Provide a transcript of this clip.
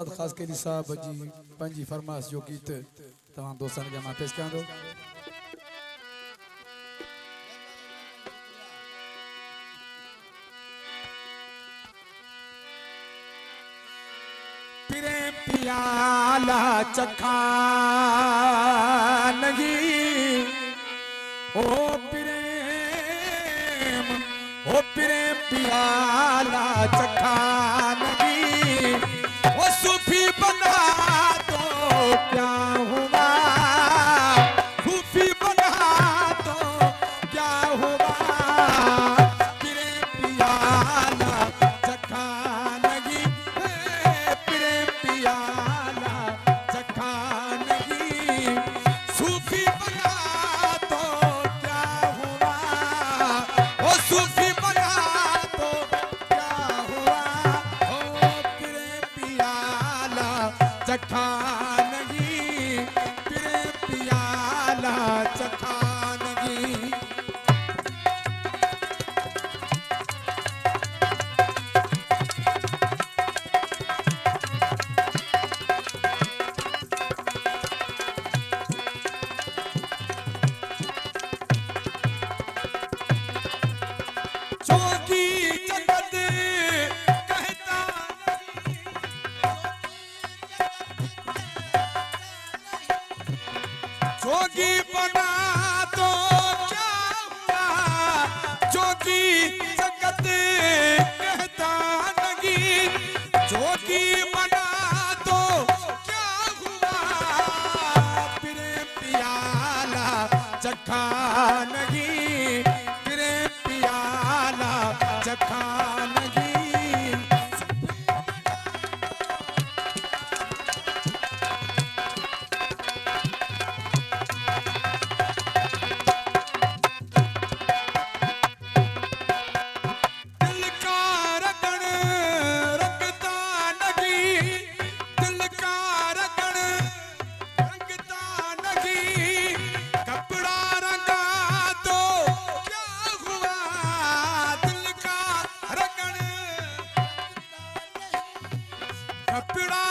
खास के लिए साहब जी पंजी फरमाश जो गीत तमाम दोस्तों के मां पेश कयां दो। प्रेम पियाला चखा नहीं ओ प्रेम पियाला चखा नहीं वो सूफी बना तो क्या हुआ, सूफी बना तो क्या हुआ, प्रेम पियाला चखा नहीं, प्रेम पियाला चखा नहीं, सूफी बना तो क्या हुआ, वो सूफी बना तो क्या हुआ, ओ प्रेम पियाला चखा नहीं, प्रेम पियाला चखा नहीं। जोगी जगत कहता जोगी बना तो क्या हुआ, जोगी जगत कहता नहीं, जोगी बना तो क्या हुआ, प्रेम पियाला चखा नहीं, प्रेम पियाला चखा नहीं। दिल का रगड़ रंगता नहीं, दिल का रगड़ रंगता नहीं, कपड़ा रंगा तो क्या हुआ, दिल का रगड़ कपड़ा